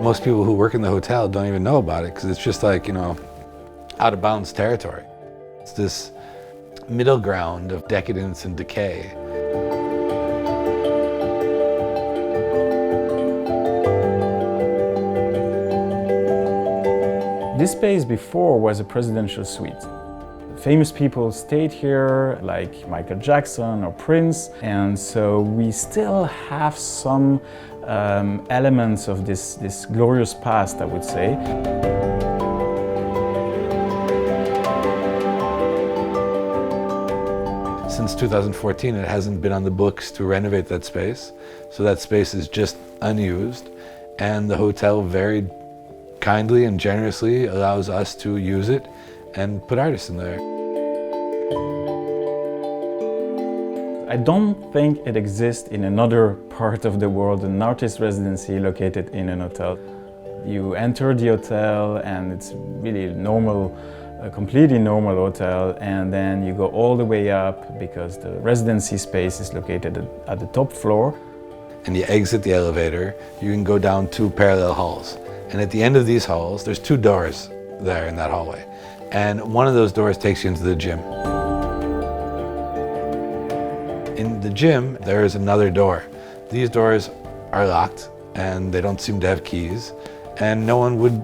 most people who work in the hotel don't even know about it because it's just like, you know, out of bounds territory. It's this middle ground of decadence and decay. This space before was a presidential suite. Famous people stayed here, like Michael Jackson or Prince, and so we still have some elements of this glorious past, I would say. Since 2014, it hasn't been on the books to renovate that space, so that space is just unused, and the hotel very kindly and generously allows us to use it and put artists in there. I don't think it exists in another part of the world, an artist residency located in an hotel. You enter the hotel and it's really normal, a completely normal hotel, and then you go all the way up because the residency space is located at the top floor. And you exit the elevator, you can go down 2 parallel halls. And at the end of these halls, there's 2 doors there in that hallway. And one of those doors takes you into the gym. In the gym, there is another door. These doors are locked and they don't seem to have keys, and no one would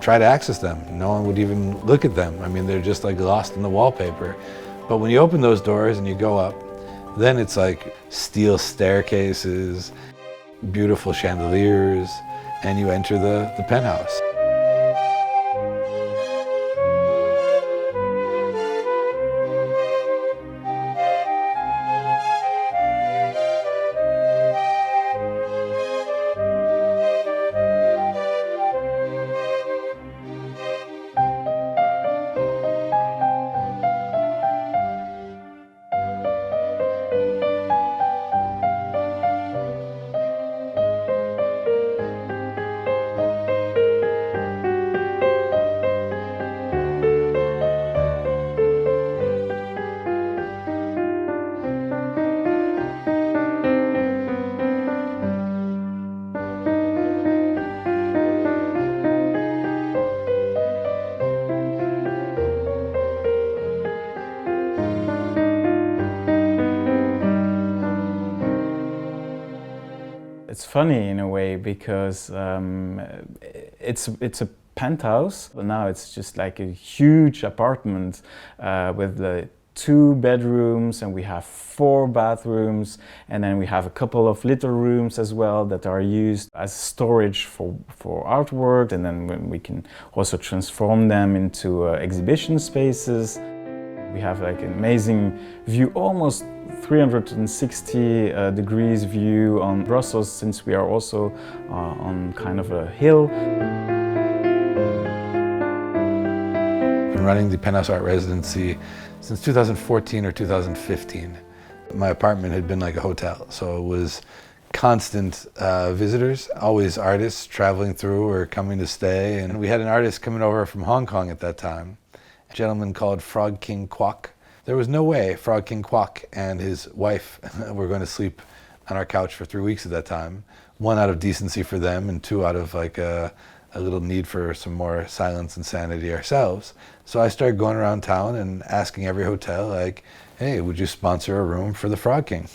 try to access them. No one would even look at them. I mean, they're just like lost in the wallpaper. But when you open those doors and you go up, then it's like steel staircases, beautiful chandeliers, and you enter the penthouse. It's funny in a way because it's a penthouse, but now it's just like a huge apartment with the 2 bedrooms, and we have 4 bathrooms, and then we have a couple of little rooms as well that are used as storage for artwork, and then we can also transform them into exhibition spaces. We have like an amazing view, almost 360 degrees view on Brussels, since we are also on kind of a hill. I've been running the Penthouse Art Residency since 2014 or 2015. My apartment had been like a hotel, so it was constant visitors, always artists traveling through or coming to stay. And we had an artist coming over from Hong Kong at that time, a gentleman called Frog King Kwok. There was no way Frog King Kwok and his wife were going to sleep on our couch for 3 weeks at that time. 1 out of decency for them, and 2 out of like a little need for some more silence and sanity ourselves. So I started going around town and asking every hotel, like, hey, would you sponsor a room for the Frog King?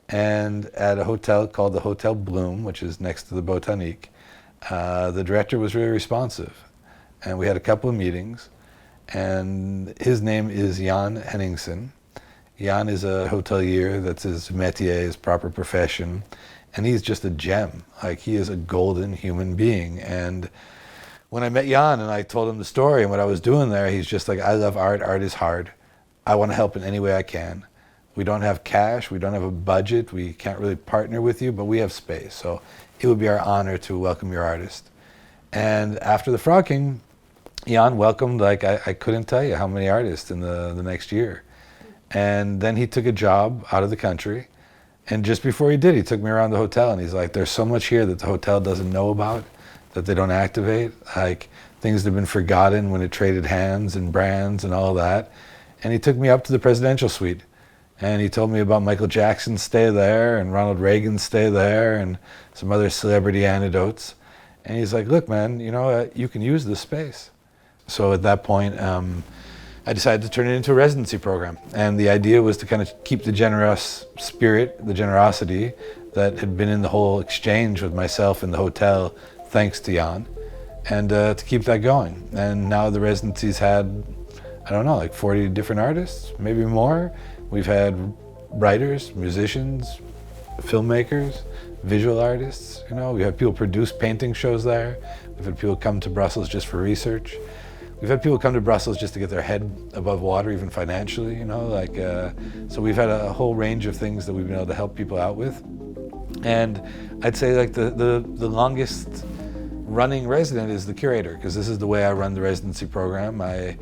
And at a hotel called the Hotel Bloom, which is next to the Botanique, the director was really responsive. And we had a couple of meetings. And his name is Jan Henningsen. Jan is a hotelier, that's his métier, his proper profession, and he's just a gem. Like, he is a golden human being. And when I met Jan and I told him the story and what I was doing there, he's just like, I love art, art is hard. I want to help in any way I can. We don't have cash, we don't have a budget, we can't really partner with you, but we have space. So it would be our honor to welcome your artist. And after the Frog King, Jan welcomed, like, I couldn't tell you how many artists in the next year. And then he took a job out of the country. And just before he did, he took me around the hotel and he's like, there's so much here that the hotel doesn't know about, that they don't activate, like things that have been forgotten when it traded hands and brands and all that. And he took me up to the presidential suite. And he told me about Michael Jackson's stay there and Ronald Reagan's stay there and some other celebrity anecdotes. And he's like, look, man, you know, you can use this space. So at that point, I decided to turn it into a residency program. And the idea was to kind of keep the generous spirit, the generosity that had been in the whole exchange with myself in the hotel, thanks to Jan, and to keep that going. And now the residency's had, I don't know, like 40 different artists, maybe more. We've had writers, musicians, filmmakers, visual artists, you know. We have people produce painting shows there. We've had people come to Brussels just for research. We've had people come to Brussels just to get their head above water, even financially, you know, like, so we've had a whole range of things that we've been able to help people out with. And I'd say like the longest running resident is the curator, because this is the way I run the residency program. I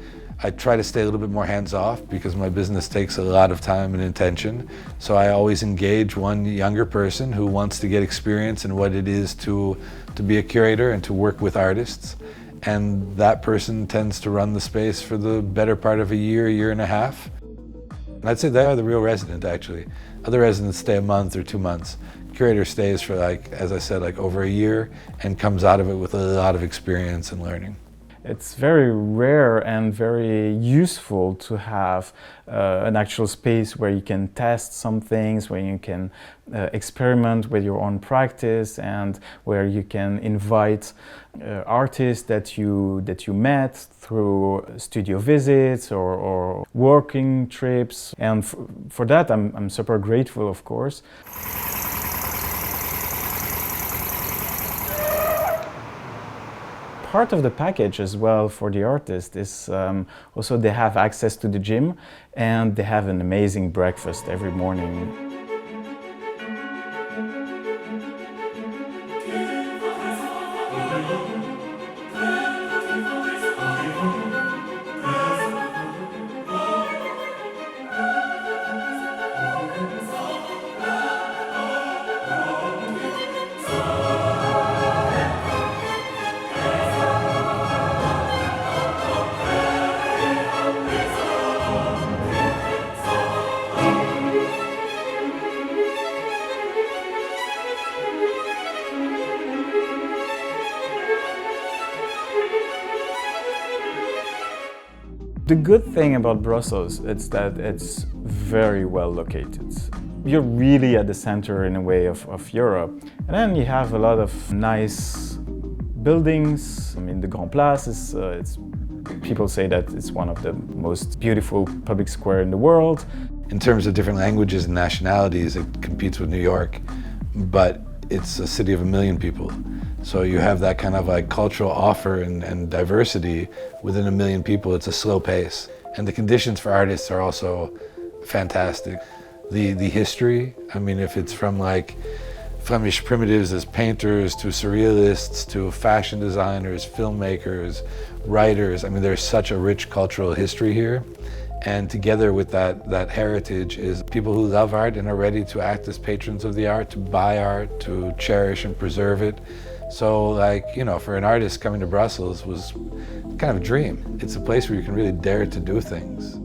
try to stay a little bit more hands-off because my business takes a lot of time and attention. So I always engage one younger person who wants to get experience in what it is to be a curator and to work with artists. And that person tends to run the space for the better part of a year and a half. And I'd say they are the real resident, actually. Other residents stay a month or 2 months. Curator stays for, like, as I said, like over a year and comes out of it with a lot of experience and learning. It's very rare and very useful to have an actual space where you can test some things, where you can experiment with your own practice, and where you can invite artists that you met through studio visits or working trips. And for that, I'm super grateful, of course. Part of the package as well for the artist is also they have access to the gym, and they have an amazing breakfast every morning. The good thing about Brussels is that it's very well located. You're really at the center, in a way, of Europe. And then you have a lot of nice buildings. I mean, the Grand Place is, people say that it's one of the most beautiful public square in the world. In terms of different languages and nationalities, it competes with New York, but it's a city of 1 million people. So you have that kind of like cultural offer and diversity within 1 million people. It's a slow pace. And the conditions for artists are also fantastic. The history, I mean, if it's from like Flemish primitives as painters to surrealists to fashion designers, filmmakers, writers, I mean, there's such a rich cultural history here. And together with that heritage is people who love art and are ready to act as patrons of the art, to buy art, to cherish and preserve it. So, like, you know, for an artist, coming to Brussels was kind of a dream. It's a place where you can really dare to do things.